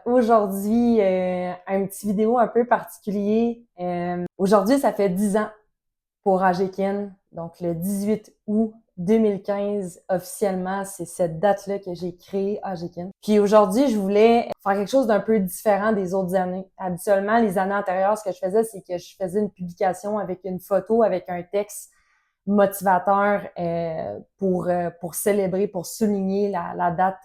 Aujourd'hui, un petit vidéo un peu particulier. Aujourd'hui, ça fait 10 ans pour Agekin. Donc, le 18 août 2015, officiellement, c'est cette date-là que j'ai créé Agekin. Puis aujourd'hui, je voulais faire quelque chose d'un peu différent des autres années. Habituellement, les années antérieures, ce que je faisais, c'est que je faisais une publication avec une photo, avec un texte motivateur pour célébrer, pour souligner la date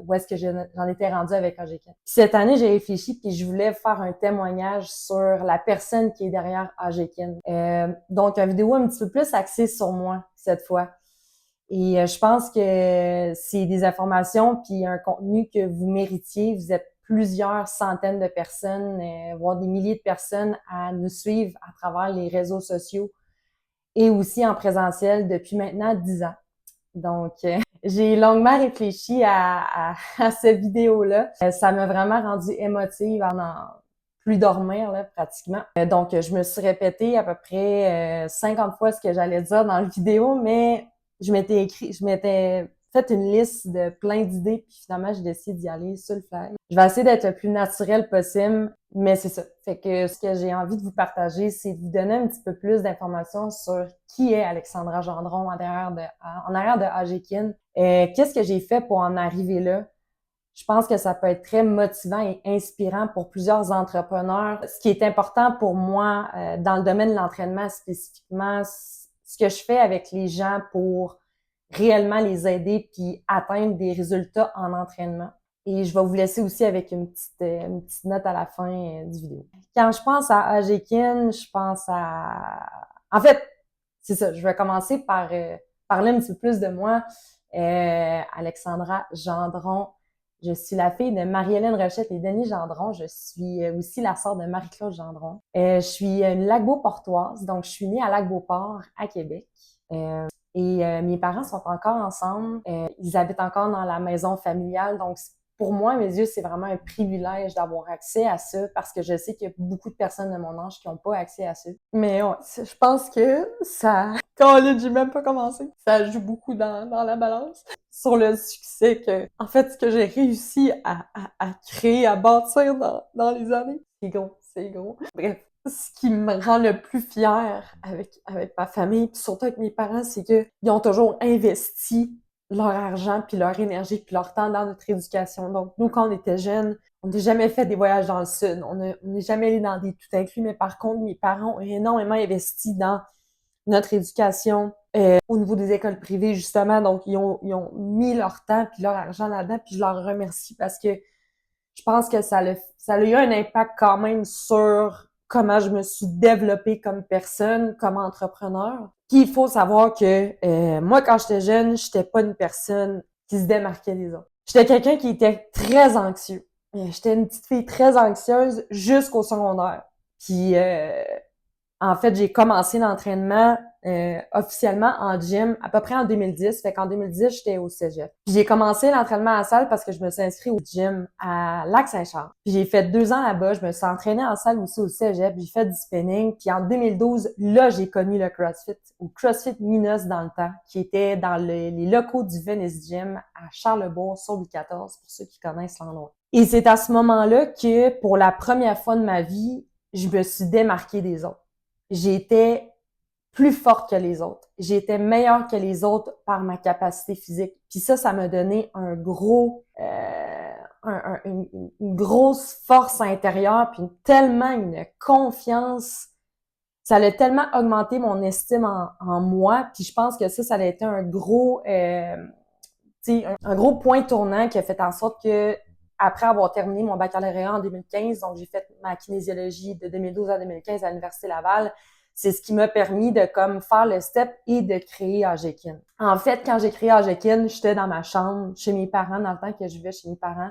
où est-ce que j'en étais rendue avec AGK. Cette année, j'ai réfléchi puis je voulais faire un témoignage sur la personne qui est derrière AGK. Donc, une vidéo un petit peu plus axée sur moi cette fois. Et je pense que c'est des informations puis un contenu que vous méritiez. Vous êtes plusieurs centaines de personnes, voire des milliers de personnes à nous suivre à travers les réseaux sociaux et aussi en présentiel depuis maintenant 10 ans. Donc, j'ai longuement réfléchi à cette vidéo-là. Ça m'a vraiment rendue émotive en plus dormir, là, pratiquement. Donc, je me suis répété à peu près 50 fois ce que j'allais dire dans la vidéo, mais je m'étais fait une liste de plein d'idées, puis finalement, j'ai décidé d'y aller sur le fly. Je vais essayer d'être le plus naturel possible, mais c'est ça. Fait que ce que j'ai envie de vous partager, c'est de vous donner un petit peu plus d'informations sur qui est Alexandra Gendron en arrière de Agekin. Qu'est-ce que j'ai fait pour en arriver là? Je pense que ça peut être très motivant et inspirant pour plusieurs entrepreneurs. Ce qui est important pour moi dans le domaine de l'entraînement spécifiquement, ce que je fais avec les gens pour réellement les aider puis atteindre des résultats en entraînement. Et je vais vous laisser aussi avec une petite note à la fin du vidéo. Quand je pense à Agekin, je pense à... En fait, c'est ça, je vais commencer par parler un petit peu plus de moi. Alexandra Gendron. Je suis la fille de Marie-Hélène Rochette et Denis Gendron. Je suis aussi la sœur de Marie-Claude Gendron. Je suis une Lac-Beauportoise, donc je suis née à Lac-Beauport, à Québec. Mes parents sont encore ensemble. Ils habitent encore dans la maison familiale. Donc, pour moi, à mes yeux, c'est vraiment un privilège d'avoir accès à ça parce que je sais qu'il y a beaucoup de personnes de mon âge qui n'ont pas accès à ça. Mais ouais, je pense que ça... Quand j'ai même pas commencé. Ça joue beaucoup dans la balance sur le succès en fait, ce que j'ai réussi à créer, à bâtir dans les années. C'est gros, c'est gros. Bref. Ce qui me rend le plus fière avec ma famille, puis surtout avec mes parents, c'est que ils ont toujours investi leur argent, puis leur énergie, puis leur temps dans notre éducation. Donc, nous, quand on était jeunes, on n'a jamais fait des voyages dans le sud, on n'est jamais allé dans des tout inclus, mais par contre, mes parents ont énormément investi dans notre éducation au niveau des écoles privées, justement. Donc, ils ont mis leur temps puis leur argent là-dedans, puis je leur remercie parce que je pense que ça a eu un impact quand même sur comment je me suis développée comme personne, comme entrepreneur. Puis il faut savoir que moi, quand j'étais jeune, j'étais pas une personne qui se démarquait des autres. J'étais quelqu'un qui était très anxieux. J'étais une petite fille très anxieuse jusqu'au secondaire. Puis en fait, j'ai commencé l'entraînement officiellement en gym à peu près en 2010. Fait qu'en 2010, j'étais au cégep. Puis j'ai commencé l'entraînement en salle parce que je me suis inscrite au gym à Lac-Saint-Charles. Puis j'ai fait 2 ans là-bas. Je me suis entraînée en salle aussi au cégep. J'ai fait du spinning. Puis en 2012, là, j'ai connu le CrossFit, ou CrossFit Minos dans le temps, qui était dans les locaux du Venice Gym à Charlebourg sur Louis XIV, pour ceux qui connaissent l'endroit. Et c'est à ce moment-là que, pour la première fois de ma vie, je me suis démarquée des autres. J'étais plus forte que les autres. J'étais meilleure que les autres par ma capacité physique. Puis ça m'a donné une grosse force intérieure, puis tellement une confiance. Ça a tellement augmenté mon estime en moi. Puis je pense que ça a été un gros point tournant qui a fait en sorte que après avoir terminé mon baccalauréat en 2015, donc j'ai fait ma kinésiologie de 2012 à 2015 à l'Université Laval, c'est ce qui m'a permis de comme faire le step et de créer Agekin. En fait, quand j'ai créé Agekin, j'étais dans ma chambre chez mes parents, dans le temps que je vivais chez mes parents,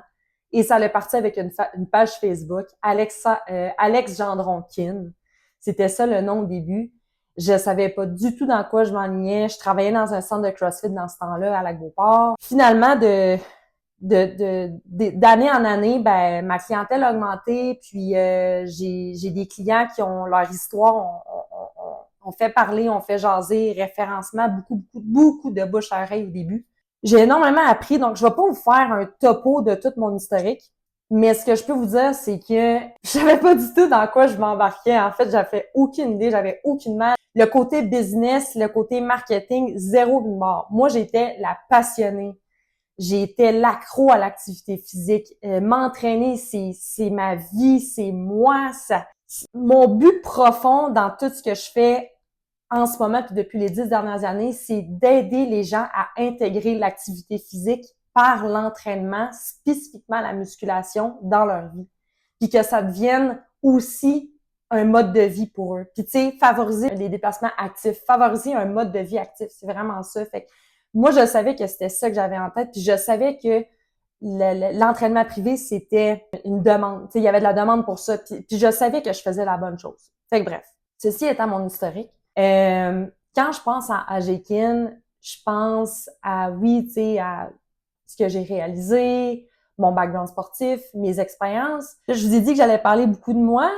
et ça allait partir avec une page Facebook, Alex Gendron Kin. C'était ça le nom au début. Je savais pas du tout dans quoi je m'enlignais. Je travaillais dans un centre de CrossFit dans ce temps-là, à Lac-Beauport. Finalement, d'année en année, ben ma clientèle a augmenté, puis j'ai des clients qui ont leur histoire, on fait parler, on fait jaser, référencement, beaucoup de bouche à oreille au début. J'ai énormément appris, donc je vais pas vous faire un topo de tout mon historique. Mais ce que je peux vous dire, c'est que je savais pas du tout dans quoi je m'embarquais. En fait, j'avais aucune idée, j'avais aucune mal. Le côté business, le côté marketing, zéro de mort. Moi, j'étais la passionnée. J'étais l'accro à l'activité physique. M'entraîner, c'est ma vie, c'est moi. Mon but profond dans tout ce que je fais en ce moment, puis depuis les 10 dernières années, c'est d'aider les gens à intégrer l'activité physique par l'entraînement, spécifiquement la musculation, dans leur vie. Puis que ça devienne aussi un mode de vie pour eux. Puis tu sais, favoriser des déplacements actifs, favoriser un mode de vie actif, c'est vraiment ça. Fait que moi, je savais que c'était ça que j'avais en tête, puis je savais que l'entraînement privé, c'était une demande. Tu sais, il y avait de la demande pour ça, puis je savais que je faisais la bonne chose. Fait que bref, ceci étant mon historique, quand je pense à Agekin, je pense à, oui, tu sais, à ce que j'ai réalisé, mon background sportif, mes expériences. Là, je vous ai dit que j'allais parler beaucoup de moi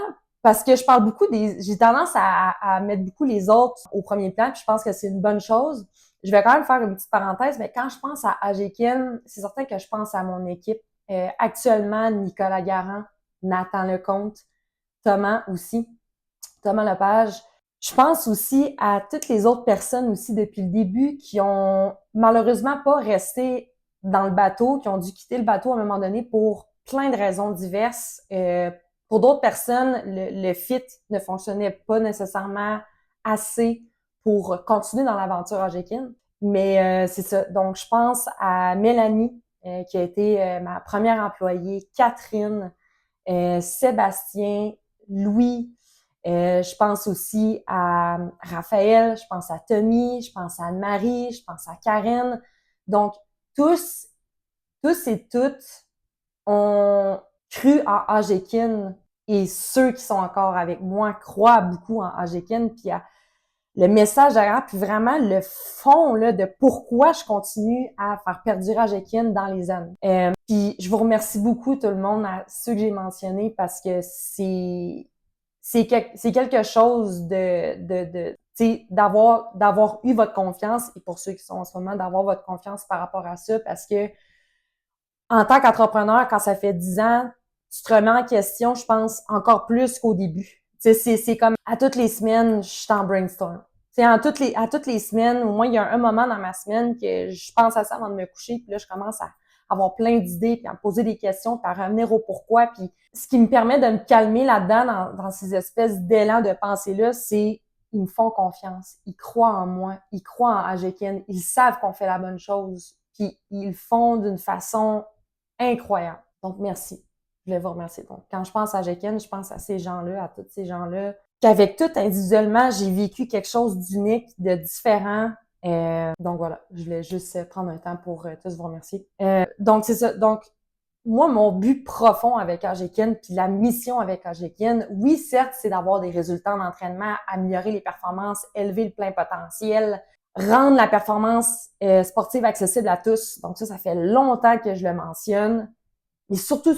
parce que je parle beaucoup j'ai tendance à mettre beaucoup les autres au premier plan, puis je pense que c'est une bonne chose. Je vais quand même faire une petite parenthèse, mais quand je pense à Agekin, c'est certain que je pense à mon équipe. Actuellement, Nicolas Garand, Nathan Lecomte, Thomas aussi, Thomas Lepage. Je pense aussi à toutes les autres personnes aussi depuis le début qui ont malheureusement pas resté dans le bateau, qui ont dû quitter le bateau à un moment donné pour plein de raisons diverses. Pour d'autres personnes, le fit ne fonctionnait pas nécessairement assez pour continuer dans l'aventure Agekin. Mais c'est ça. Donc, je pense à Mélanie, qui a été ma première employée, Catherine, Sébastien, Louis. Je pense aussi à Raphaël, je pense à Tommy, je pense à Anne-Marie, je pense à Karen. Donc, tous et toutes ont cru en Agekin et ceux qui sont encore avec moi croient beaucoup en Agekin puis à le message derrière, puis vraiment le fond là, de pourquoi je continue à faire perdurer Agekin dans les années. Puis je vous remercie beaucoup tout le monde, à ceux que j'ai mentionnés, parce que c'est quelque chose tu sais, d'avoir eu votre confiance, et pour ceux qui sont en ce moment, d'avoir votre confiance par rapport à ça, parce que en tant qu'entrepreneur, quand ça fait 10 ans, tu te remets en question, je pense, encore plus qu'au début. Tu sais, c'est comme à toutes les semaines, je suis en brainstorm. Tu sais, à toutes les semaines, au moins, il y a un moment dans ma semaine que je pense à ça avant de me coucher, puis là, je commence à avoir plein d'idées, puis à me poser des questions, puis à revenir au pourquoi. Puis ce qui me permet de me calmer là-dedans, dans ces espèces d'élans de pensée-là, c'est ils me font confiance, ils croient en moi, ils croient en Agekin, ils savent qu'on fait la bonne chose, puis ils le font d'une façon incroyable. Donc, merci. Je voulais vous remercier. Donc, quand je pense à Agekin, je pense à ces gens-là, à tous ces gens-là, qu'avec tout individuellement, j'ai vécu quelque chose d'unique, de différent. Donc, voilà. Je voulais juste prendre un temps pour tous vous remercier. Donc, c'est ça. Donc, moi, mon but profond avec Agekin, puis la mission avec Agekin, oui, certes, c'est d'avoir des résultats en entraînement, améliorer les performances, élever le plein potentiel, rendre la performance sportive accessible à tous. Donc ça fait longtemps que je le mentionne. Mais surtout,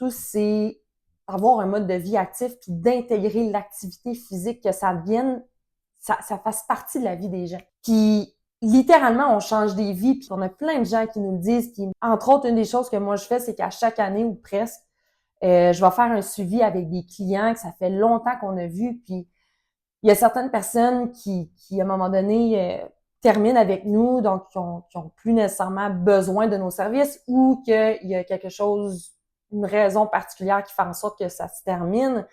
c'est avoir un mode de vie actif puis d'intégrer l'activité physique, que ça devienne, ça fasse partie de la vie des gens. Puis littéralement, on change des vies, puis on a plein de gens qui nous le disent. Puis entre autres, une des choses que moi je fais, c'est qu'à chaque année ou presque, je vais faire un suivi avec des clients que ça fait longtemps qu'on a vu, puis il y a certaines personnes qui à un moment donné, terminent avec nous, donc qui ont plus nécessairement besoin de nos services, ou qu'il y a quelque chose, une raison particulière qui fait en sorte que ça se termine.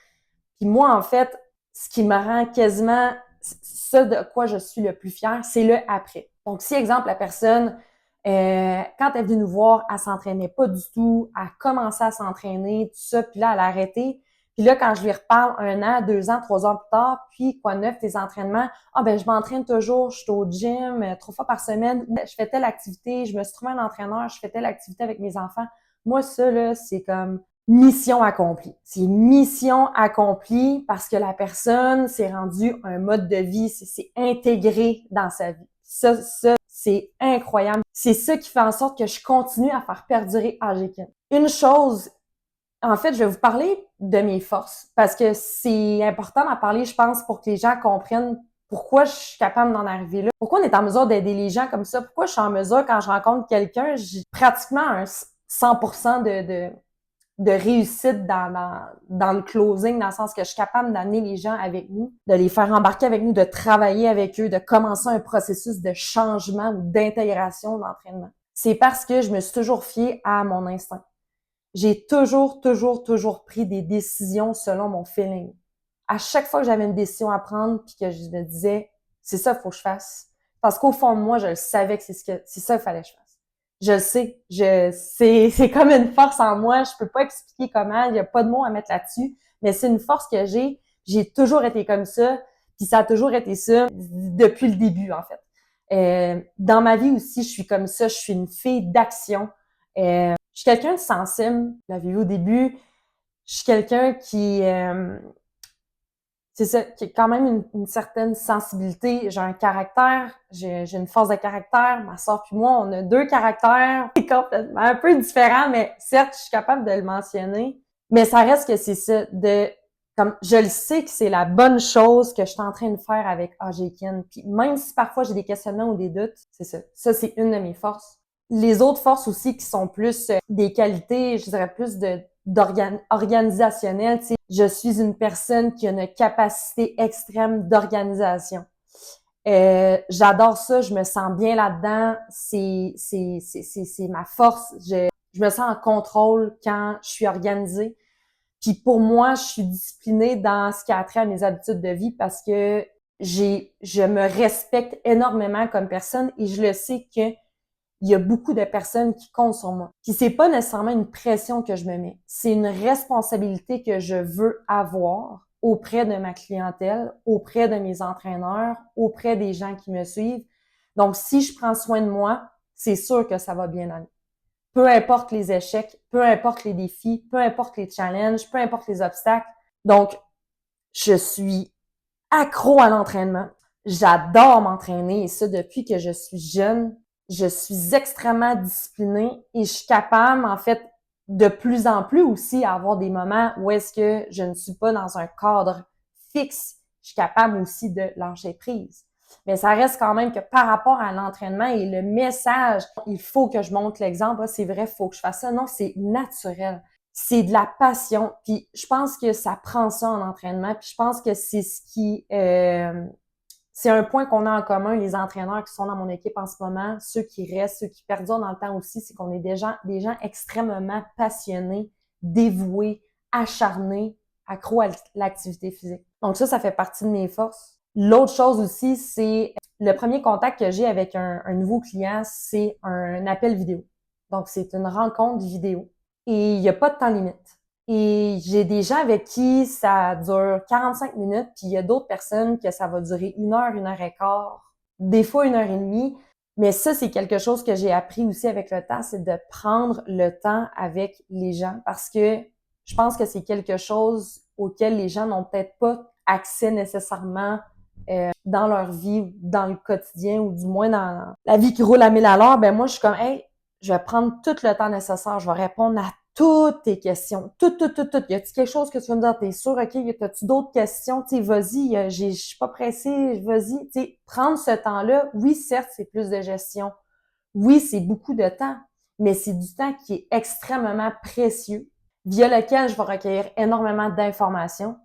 Puis moi, en fait, ce qui me rend quasiment, ce de quoi je suis le plus fière, c'est le après. Donc, si, exemple, la personne, quand elle est venue nous voir, elle s'entraînait pas du tout, elle a commencé à s'entraîner, tout ça, puis là, elle a arrêté. Puis là, quand je lui reparle 1 an, 2 ans, 3 ans plus tard, puis quoi neuf, tes entraînements? Ah ben je m'entraîne toujours, je suis au gym 3 fois par semaine, je fais telle activité, je me suis trouvé un entraîneur, je fais telle activité avec mes enfants. Moi, ça, là, c'est comme mission accomplie. C'est mission accomplie parce que la personne s'est rendue un mode de vie, c'est intégré dans sa vie. Ça, c'est incroyable. C'est ça qui fait en sorte que je continue à faire perdurer Agekin. Une chose, en fait, je vais vous parler de mes forces parce que c'est important d'en parler, je pense, pour que les gens comprennent pourquoi je suis capable d'en arriver là. Pourquoi on est en mesure d'aider les gens comme ça? Pourquoi je suis en mesure, quand je rencontre quelqu'un, j'ai pratiquement un 100% de réussite dans le closing, dans le sens que je suis capable d'amener les gens avec nous, de les faire embarquer avec nous, de travailler avec eux, de commencer un processus de changement ou d'intégration d'entraînement. C'est parce que je me suis toujours fiée à mon instinct. J'ai toujours pris des décisions selon mon feeling. À chaque fois que j'avais une décision à prendre puis que je me disais, c'est ça qu'il faut que je fasse. Parce qu'au fond de moi, je le savais que c'est ça qu'il fallait que je fasse. Je le sais, c'est comme une force en moi. Je peux pas expliquer comment. Il y a pas de mots à mettre là-dessus, mais c'est une force que j'ai. J'ai toujours été comme ça, puis ça a toujours été ça depuis le début en fait. Dans ma vie aussi, je suis comme ça. Je suis une fille d'action. Je suis quelqu'un de sensible. Vous l'avez vu au début. Je suis quelqu'un qui c'est ça, qui a quand même une certaine sensibilité. J'ai un caractère, j'ai une force de caractère. Ma sœur puis moi, on a 2 caractères complètement un peu différents, mais certes, je suis capable de le mentionner. Mais ça reste que c'est ça, comme je le sais que c'est la bonne chose que je suis en train de faire avec Agekin. Puis même si parfois j'ai des questionnements ou des doutes, c'est ça. Ça, c'est une de mes forces. Les autres forces aussi qui sont plus des qualités, je dirais plus organisationnelles, tu sais. Je suis une personne qui a une capacité extrême d'organisation. J'adore ça, je me sens bien là-dedans, c'est ma force. Je me sens en contrôle quand je suis organisée. Puis pour moi, je suis disciplinée dans ce qui a trait à mes habitudes de vie parce que je me respecte énormément comme personne et je le sais que il y a beaucoup de personnes qui comptent sur moi. Puis c'est pas nécessairement une pression que je me mets, c'est une responsabilité que je veux avoir auprès de ma clientèle, auprès de mes entraîneurs, auprès des gens qui me suivent. Donc si je prends soin de moi, c'est sûr que ça va bien aller. Peu importe les échecs, peu importe les défis, peu importe les challenges, peu importe les obstacles. Donc je suis accro à l'entraînement. J'adore m'entraîner et ça depuis que je suis jeune. Je suis extrêmement disciplinée et je suis capable, en fait, de plus en plus aussi à avoir des moments où est-ce que je ne suis pas dans un cadre fixe. Je suis capable aussi de lâcher prise. Mais ça reste quand même que par rapport à l'entraînement et le message, il faut que je montre l'exemple. C'est vrai, il faut que je fasse ça. Non, c'est naturel. C'est de la passion. Puis je pense que ça prend ça en entraînement. Puis je pense que c'est ce qui c'est un point qu'on a en commun, les entraîneurs qui sont dans mon équipe en ce moment, ceux qui restent, ceux qui perdurent dans le temps aussi, c'est qu'on est des gens extrêmement passionnés, dévoués, acharnés, accros à l'activité physique. Donc ça fait partie de mes forces. L'autre chose aussi, c'est le premier contact que j'ai avec un nouveau client, c'est un appel vidéo. Donc c'est une rencontre vidéo et il n'y a pas de temps limite. Et j'ai des gens avec qui ça dure 45 minutes, puis il y a d'autres personnes que ça va durer 1 heure et quart, des fois 1 heure et demie. Mais ça, c'est quelque chose que j'ai appris aussi avec le temps, c'est de prendre le temps avec les gens parce que je pense que c'est quelque chose auquel les gens n'ont peut-être pas accès nécessairement dans leur vie, dans le quotidien ou du moins dans la vie qui roule à 1000 à l'heure. Ben moi, je suis comme, hey, je vais prendre tout le temps nécessaire, je vais répondre à toutes tes questions. Tout. Y a-t-il quelque chose que tu veux me dire? T'es sûr? OK? Y a-tu d'autres questions? Tu sais, vas-y, je suis pas pressée, vas-y. Tu sais, prendre ce temps-là, oui, certes, c'est plus de gestion. Oui, c'est beaucoup de temps, mais c'est du temps qui est extrêmement précieux, via lequel je vais recueillir énormément d'informations.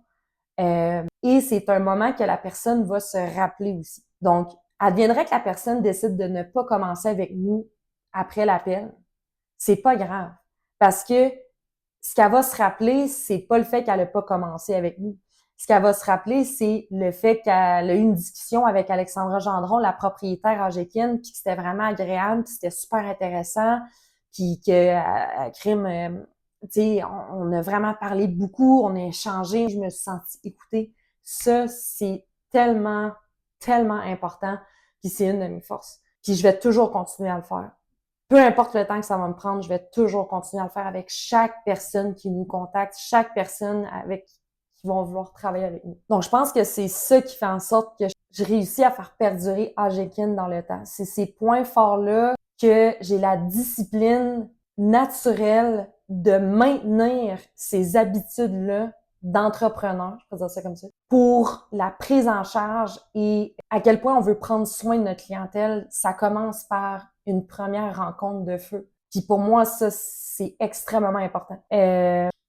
Et c'est un moment que la personne va se rappeler aussi. Donc, adviendrait que la personne décide de ne pas commencer avec nous après l'appel. C'est pas grave. Parce que ce qu'elle va se rappeler, c'est pas le fait qu'elle n'a pas commencé avec nous. Ce qu'elle va se rappeler, c'est le fait qu'elle a eu une discussion avec Alexandra Gendron, la propriétaire Agekin, puis que c'était vraiment agréable, puis c'était super intéressant, puis que crime, tu sais, on a vraiment parlé beaucoup, on a échangé, je me suis sentie écoutée. Ça, c'est tellement, tellement important, puis c'est une de mes forces. Puis je vais toujours continuer à le faire. Peu importe le temps que ça va me prendre, je vais toujours continuer à le faire avec chaque personne qui nous contacte, chaque personne avec qui vont vouloir travailler avec nous. Donc, je pense que c'est ça qui fait en sorte que je réussis à faire perdurer Agekin dans le temps. C'est ces points forts-là que j'ai la discipline naturelle de maintenir ces habitudes-là d'entrepreneur, je peux dire ça comme ça, pour la prise en charge et à quel point on veut prendre soin de notre clientèle. Ça commence par une première rencontre de feu. Puis pour moi, ça, c'est extrêmement important.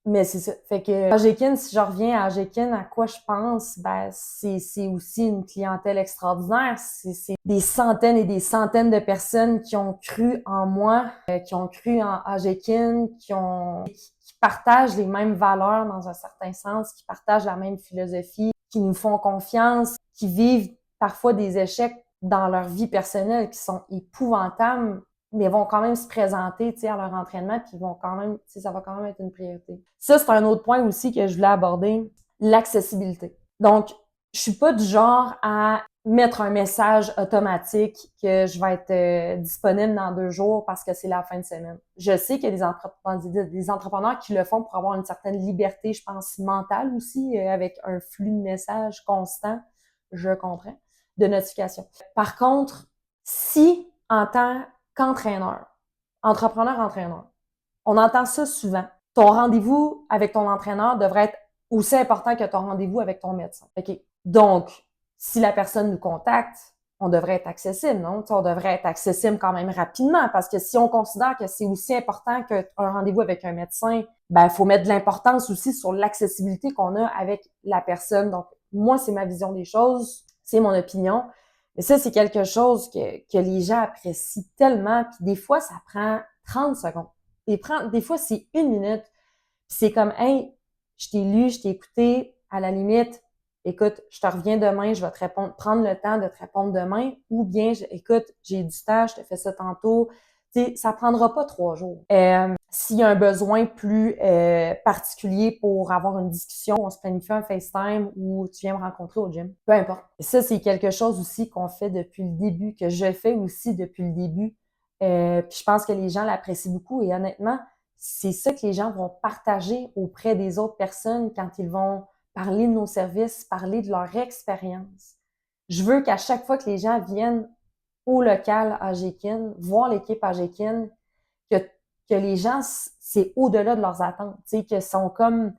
Mais c'est ça. Fait que Agekin, si je reviens à Agekin, à quoi je pense, ben c'est aussi une clientèle extraordinaire. C'est des centaines et des centaines de personnes qui ont cru en moi, qui ont cru en Agekin, qui partagent les mêmes valeurs dans un certain sens, qui partagent la même philosophie, qui nous font confiance, qui vivent parfois des échecs dans leur vie personnelle qui sont épouvantables, mais vont quand même se présenter, tu sais, à leur entraînement, puis ils vont quand même, tu sais, ça va quand même être une priorité. Ça, c'est un autre point aussi que je voulais aborder, l'accessibilité. Donc, je suis pas du genre à mettre un message automatique que je vais être disponible dans 2 jours parce que c'est la fin de semaine. Je sais qu'il y a des entrepreneurs qui le font pour avoir une certaine liberté, je pense, mentale aussi, avec un flux de messages constant, je comprends, de notification. Par contre, si en tant qu'entraîneur, entrepreneur-entraîneur, on entend ça souvent. Ton rendez-vous avec ton entraîneur devrait être aussi important que ton rendez-vous avec ton médecin. OK. Donc, si la personne nous contacte, on devrait être accessible, non? On devrait être accessible quand même rapidement parce que si on considère que c'est aussi important qu'un rendez-vous avec un médecin, ben, il faut mettre de l'importance aussi sur l'accessibilité qu'on a avec la personne. Donc, moi, c'est ma vision des choses, c'est mon opinion. Mais ça, c'est quelque chose que les gens apprécient tellement. Puis des fois, ça prend 30 secondes. Des fois, c'est 1 minute. Puis c'est comme, hey, je t'ai lu, je t'ai écouté. À la limite, écoute, je te reviens demain, je vais te répondre, prendre le temps de te répondre demain. Ou bien, écoute, j'ai du temps, je te fais ça tantôt. Tu sais, ça prendra pas 3 jours. S'il y a un besoin plus particulier pour avoir une discussion, on se planifie un FaceTime ou tu viens me rencontrer au gym. Peu importe. Et ça, c'est quelque chose aussi qu'on fait depuis le début, que je fais aussi depuis le début. Puis je pense que les gens l'apprécient beaucoup et honnêtement, c'est ça que les gens vont partager auprès des autres personnes quand ils vont parler de nos services, parler de leur expérience. Je veux qu'à chaque fois que les gens viennent au local Agekin, voir l'équipe Agekin, que, que les gens, c'est au-delà de leurs attentes, tu sais, que sont comme,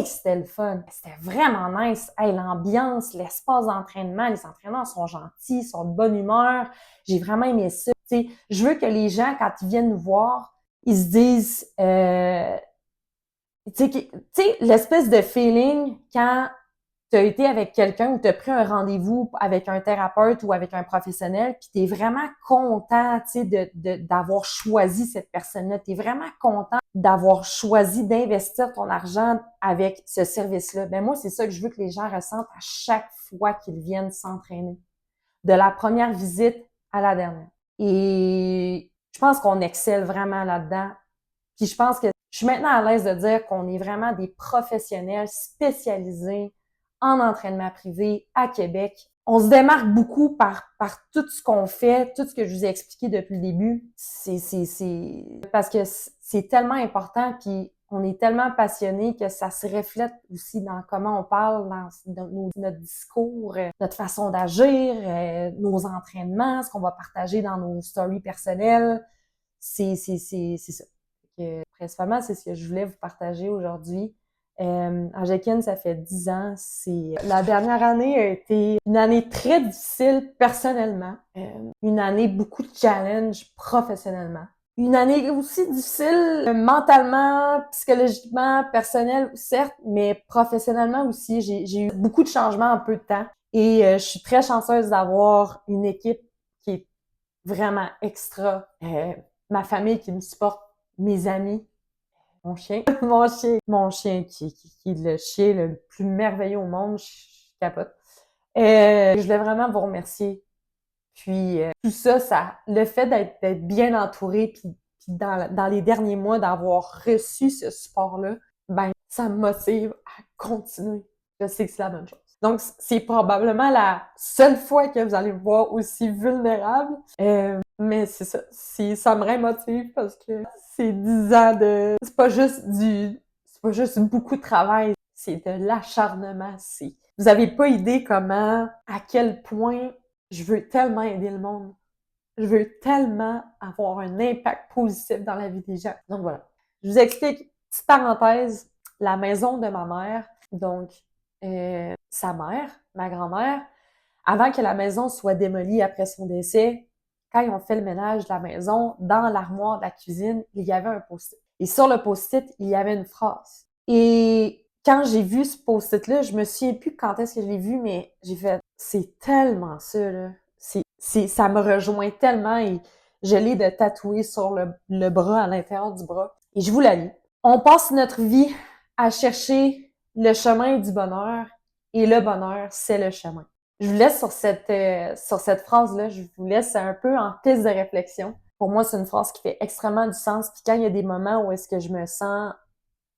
c'était le fun, c'était vraiment nice, hey, l'ambiance, l'espace d'entraînement, les entraîneurs sont gentils, sont de bonne humeur, j'ai vraiment aimé ça, tu sais, je veux que les gens, quand ils viennent nous voir, ils se disent, tu sais, l'espèce de feeling quand tu as été avec quelqu'un ou tu as pris un rendez-vous avec un thérapeute ou avec un professionnel, puis tu es vraiment content, tu sais, d'avoir choisi cette personne-là. Tu es vraiment content d'avoir choisi d'investir ton argent avec ce service-là. Ben moi, c'est ça que je veux que les gens ressentent à chaque fois qu'ils viennent s'entraîner. De la première visite à la dernière. Et je pense qu'on excelle vraiment là-dedans. Puis je pense que je suis maintenant à l'aise de dire qu'on est vraiment des professionnels spécialisés en entraînement privé à Québec. On se démarque beaucoup par tout ce qu'on fait, tout ce que je vous ai expliqué depuis le début. C'est parce que c'est tellement important, puis on est tellement passionné que ça se reflète aussi dans comment on parle, dans notre discours, notre façon d'agir, nos entraînements, ce qu'on va partager dans nos stories personnelles. C'est ça. Principalement, c'est ce que je voulais vous partager aujourd'hui. Agekin, ça fait 10 ans. La dernière année a été une année très difficile personnellement. Une année beaucoup de challenges professionnellement. Une année aussi difficile mentalement, psychologiquement, personnel, certes, mais professionnellement aussi. J'ai eu beaucoup de changements en peu de temps. Et je suis très chanceuse d'avoir une équipe qui est vraiment extra. Ma famille qui me supporte, mes amis, mon chien, mon chien qui est le chien le plus merveilleux au monde, je capote. Je voulais vraiment vous remercier. Puis tout ça, le fait d'être bien entouré, puis dans les derniers mois d'avoir reçu ce support-là, ben ça me motive à continuer. Je sais que c'est la bonne chose. Donc, c'est probablement la seule fois que vous allez me voir aussi vulnérable. Mais c'est ça. Ça me remotive parce que c'est 10 ans de... C'est pas juste beaucoup de travail. C'est de l'acharnement. Vous avez pas idée à quel point je veux tellement aider le monde. Je veux tellement avoir un impact positif dans la vie des gens. Donc voilà. Je vous explique, petite parenthèse, la maison de ma mère. Donc, sa mère, ma grand-mère, avant que la maison soit démolie après son décès, quand ils ont fait le ménage de la maison, dans l'armoire de la cuisine, il y avait un post-it. Et sur le post-it, il y avait une phrase. Et quand j'ai vu ce post-it-là, je me souviens plus quand est-ce que je l'ai vu, mais j'ai fait, c'est tellement ça, là. Ça me rejoint tellement et je l'ai de tatouer sur le bras, à l'intérieur du bras. Et je vous la lis. On passe notre vie à chercher le chemin du bonheur et le bonheur, c'est le chemin. Je vous laisse sur cette phrase-là, je vous laisse un peu en piste de réflexion. Pour moi, c'est une phrase qui fait extrêmement du sens. Puis quand il y a des moments où est-ce que je me sens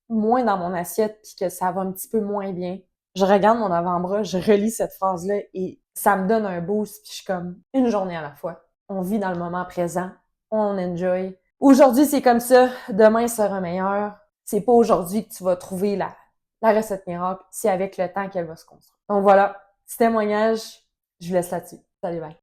moins dans mon assiette puis que ça va un petit peu moins bien, je regarde mon avant-bras, je relis cette phrase-là et ça me donne un boost puis je suis comme une journée à la fois. On vit dans le moment présent, on enjoy. Aujourd'hui, c'est comme ça, demain sera meilleur. C'est pas aujourd'hui que tu vas trouver la recette miracle, c'est avec le temps qu'elle va se construire. Donc voilà, petit témoignage, je vous laisse là-dessus. Salut, bye.